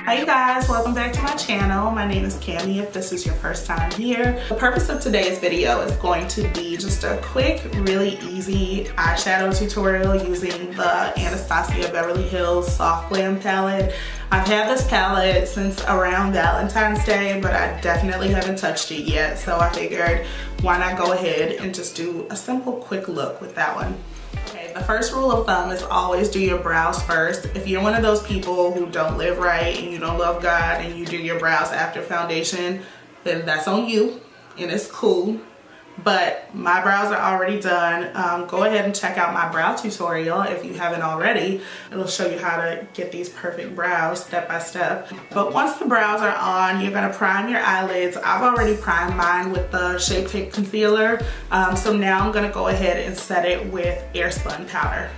Hi you guys, welcome back to my channel. My name is Cami if this is your first time here. The purpose of today's video is going to be just a quick, really easy eyeshadow tutorial using the Anastasia Beverly Hills Soft Glam palette. I've had this palette since around Valentine's Day, but I definitely haven't touched it yet. So I figured, why not go ahead and just do a simple quick look with that one. Okay, the first rule of thumb is always do your brows first. If you're one of those people who don't live right and you don't love God and you do your brows after foundation, then that's on you and it's cool. But my brows are already done. Go ahead and check out my brow tutorial if you haven't already. It'll show you how to get these perfect brows step by step. But once the brows are on, you're gonna prime your eyelids. I've already primed mine with the Shape Tape concealer. So now I'm gonna go ahead and set it with AIRSPUN powder.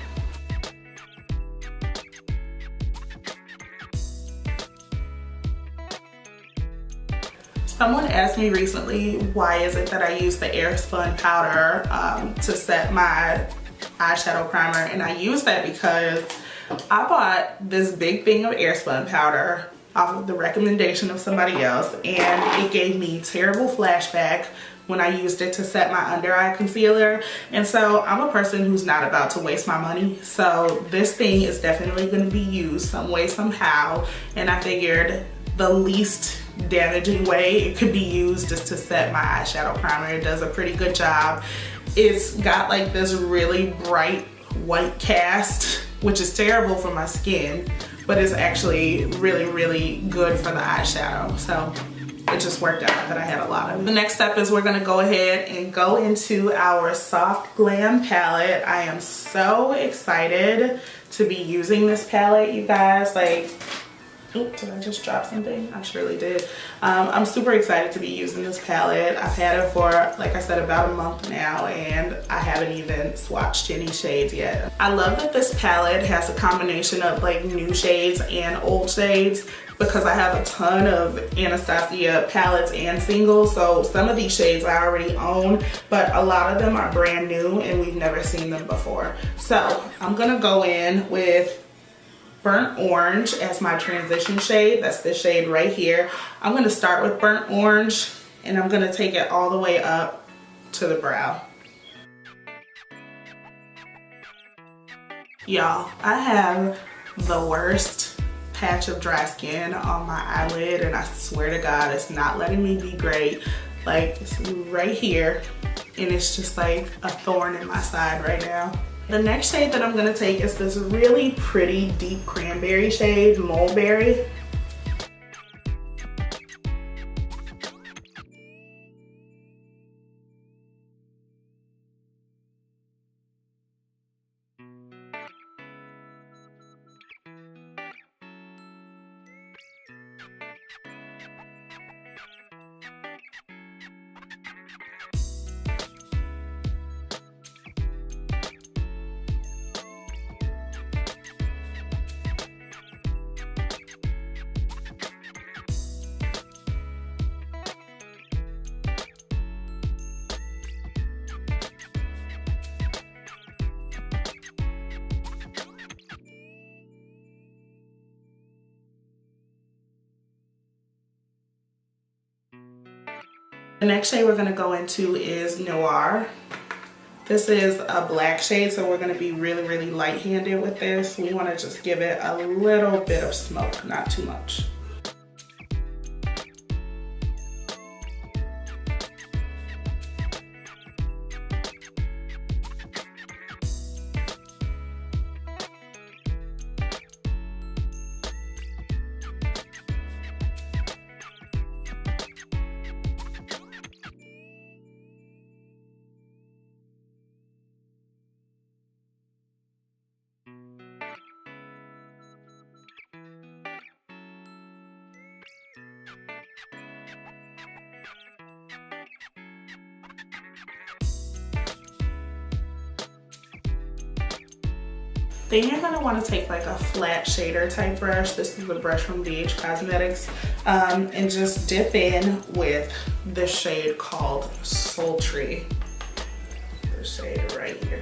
Someone asked me recently, why is it that I use the AIRSPUN powder to set my eyeshadow primer? And I use that because I bought this big thing of AIRSPUN powder off of the recommendation of somebody else, and it gave me terrible flashback when I used it to set my under eye concealer. And so I'm a person who's not about to waste my money. So this thing is definitely going to be used some way, somehow. And I figured the least damaging way it could be used is to set my eyeshadow primer. It does a pretty good job. It's got like this really bright white cast, which is terrible for my skin, but it's actually really, really good for the eyeshadow. So it just worked out that I had a lot of it. The next step is we're gonna go ahead and go into our Soft Glam palette. I am so excited to be using this palette, you guys. Like, oops, did I just drop something? I surely did. I'm super excited to be using this palette. I've had it for, like I said, about a month now, and I haven't even swatched any shades yet. I love that this palette has a combination of like new shades and old shades, because I have a ton of Anastasia palettes and singles. So some of these shades I already own, but a lot of them are brand new and we've never seen them before. So I'm gonna go in with Burnt Orange as my transition shade. That's this shade right here. I'm going to start with Burnt Orange and I'm going to take it all the way up to the brow. Y'all, I have the worst patch of dry skin on my eyelid, and I swear to God it's not letting me be great. Like, it's right here and it's just like a thorn in my side right now. The next shade that I'm going to take is this really pretty deep cranberry shade, Mulberry. The next shade we're going to go into is Noir. This is a black shade, so we're going to be really, really light-handed with this. We want to just give it a little bit of smoke, not too much. Then you're going to want to take like a flat shader type brush. This is the brush from BH Cosmetics, and just dip in with the shade called Sultry. The shade right here.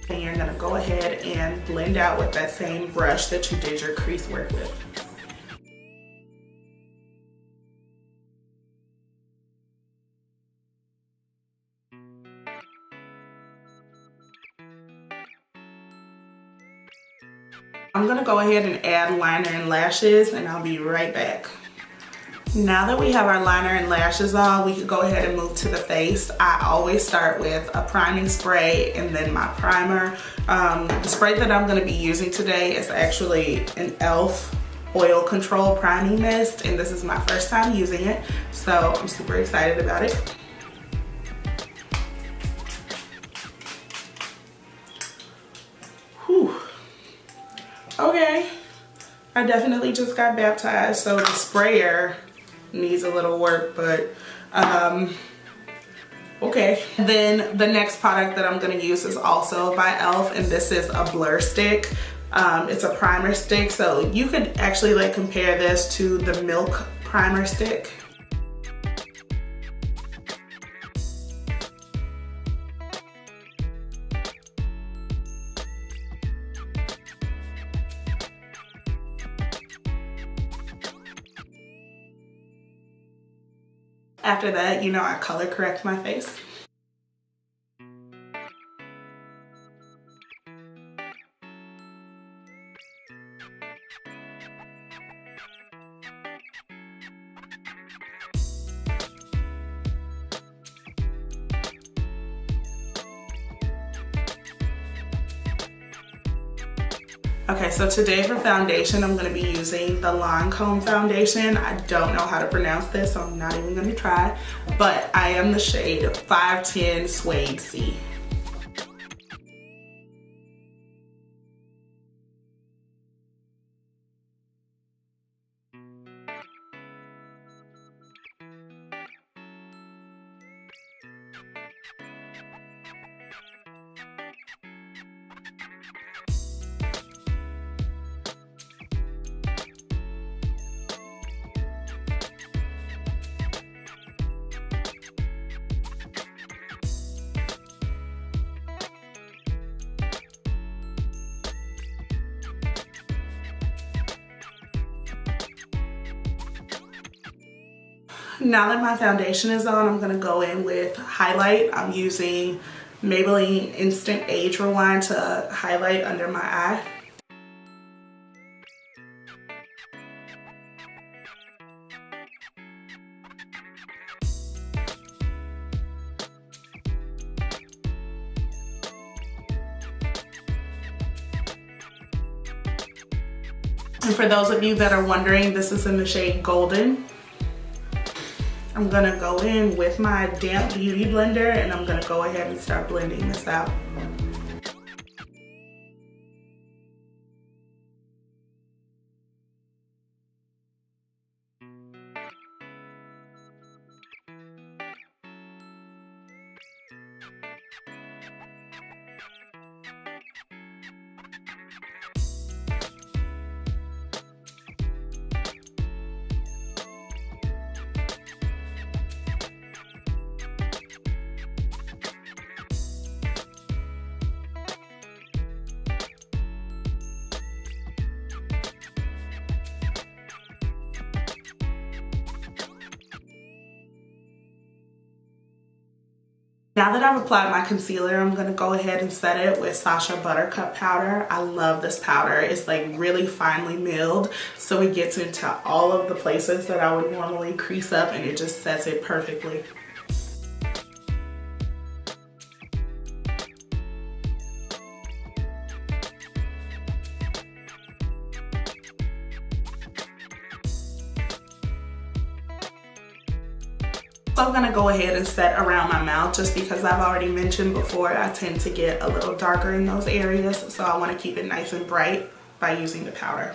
And you're gonna go ahead and blend out with that same brush that you did your crease work with. I'm gonna go ahead and add liner and lashes, and I'll be right back. Now that we have our liner and lashes on, we can go ahead and move to the face. I always start with a priming spray and then my primer. The spray that I'm gonna be using today is actually an e.l.f. oil control priming mist, and this is my first time using it, so I'm super excited about it. Whew. Okay, I definitely just got baptized, so the sprayer needs a little work, but okay. Then the next product that I'm gonna use is also by e.l.f. and this is a blur stick. It's a primer stick, so you could actually like compare this to the Milk primer stick. After that, you know, I color correct my face. Okay, so today for foundation, I'm gonna be using the Lancôme foundation. I don't know how to pronounce this, so I'm not even gonna try, but I am the shade 510 Suede C. Now that my foundation is on, I'm gonna go in with highlight. I'm using Maybelline Instant Age Rewind to highlight under my eye. And for those of you that are wondering, this is in the shade Golden. I'm gonna go in with my damp beauty blender and I'm gonna go ahead and start blending this out. Now that I've applied my concealer, I'm gonna go ahead and set it with Sacha Buttercup powder. I love this powder. It's like really finely milled, so it gets into all of the places that I would normally crease up and it just sets it perfectly. So I'm gonna go ahead and set around my mouth just because I've already mentioned before I tend to get a little darker in those areas, so I want to keep it nice and bright by using the powder.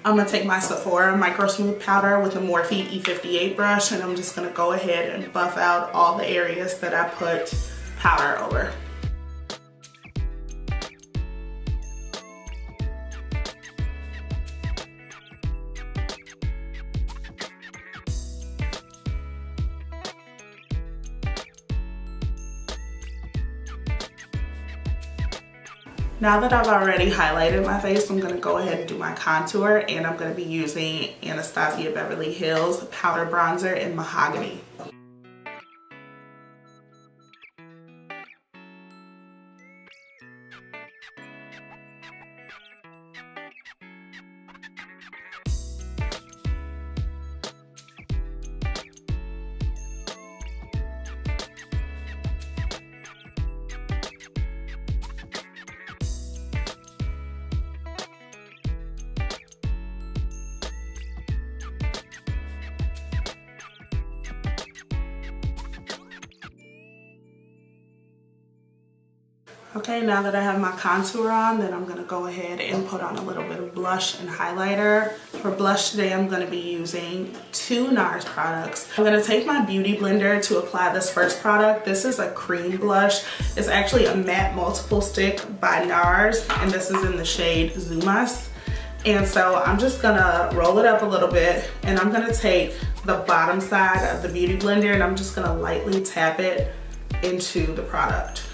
I'm gonna take my Sephora Microsmooth powder with a Morphe E58 brush and I'm just gonna go ahead and buff out all the areas that I put powder over. Now that I've already highlighted my face, I'm going to go ahead and do my contour, and I'm going to be using Anastasia Beverly Hills Powder Bronzer in Mahogany. Okay, now that I have my contour on, then I'm going to go ahead and put on a little bit of blush and highlighter. For blush today, I'm going to be using two NARS products. I'm going to take my beauty blender to apply this first product. This is a cream blush. It's actually a matte multiple stick by NARS, and this is in the shade Exumas. And so I'm just going to roll it up a little bit, and I'm going to take the bottom side of the beauty blender, and I'm just going to lightly tap it into the product.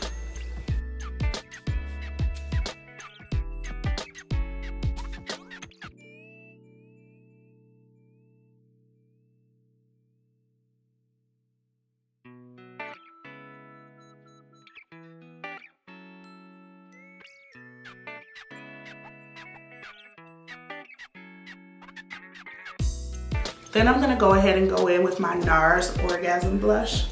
Then I'm gonna go ahead and go in with my NARS Orgasm blush.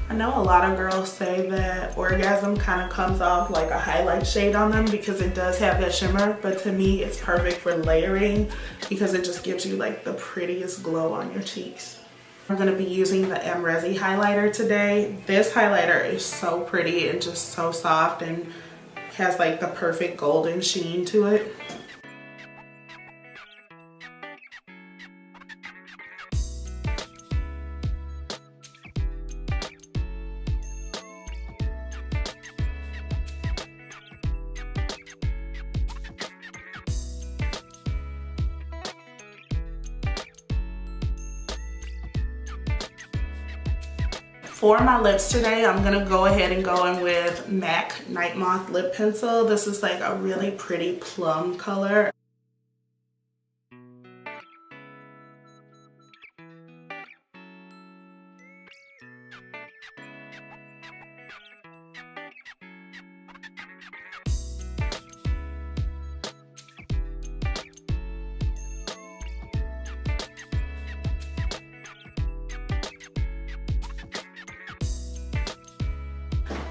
I know a lot of girls say that Orgasm kind of comes off like a highlight shade on them because it does have that shimmer, but to me it's perfect for layering because it just gives you like the prettiest glow on your cheeks. I'm going to be using the Amrezy highlighter today. This highlighter is so pretty and just so soft and has like the perfect golden sheen to it. For my lips today, I'm gonna go ahead and go in with MAC NIGHTMOTH lip pencil. This is like a really pretty plum color.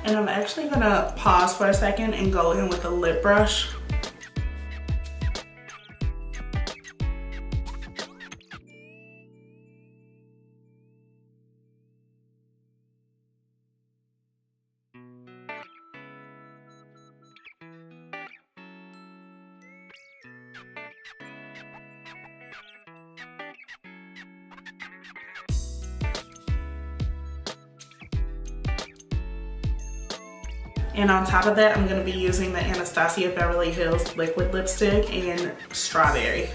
And I'm actually gonna pause for a second and go in with a lip brush. And on top of that, I'm going to be using the Anastasia Beverly Hills liquid lipstick in Strawberry.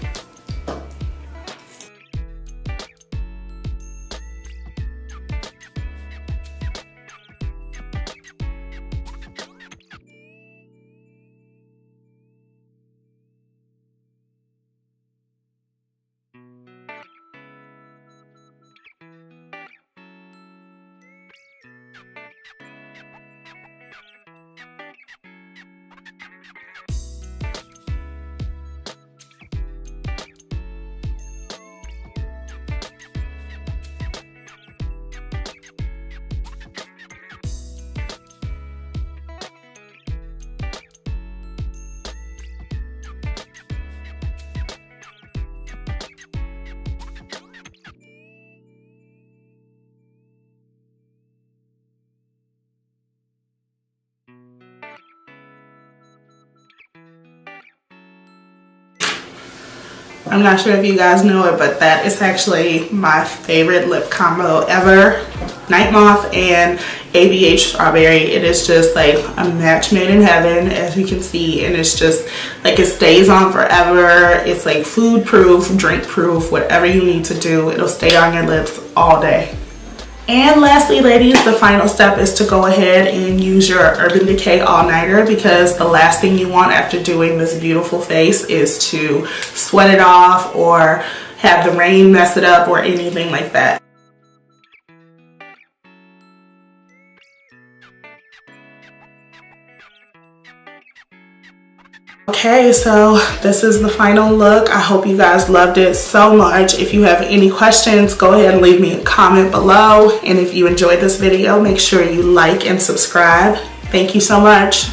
I'm not sure if you guys know it, but that is actually my favorite lip combo ever. NIGHTMOTH and ABH Strawberry. It is just like a match made in heaven, as you can see, and it's just like it stays on forever. It's like food proof, drink proof, whatever you need to do, it'll stay on your lips all day. And lastly, ladies, the final step is to go ahead and use your Urban Decay All Nighter, because the last thing you want after doing this beautiful face is to sweat it off or have the rain mess it up or anything like that. Okay, so this is the final look. I hope you guys loved it so much. If you have any questions, go ahead and leave me a comment below. And if you enjoyed this video, make sure you like and subscribe. Thank you so much.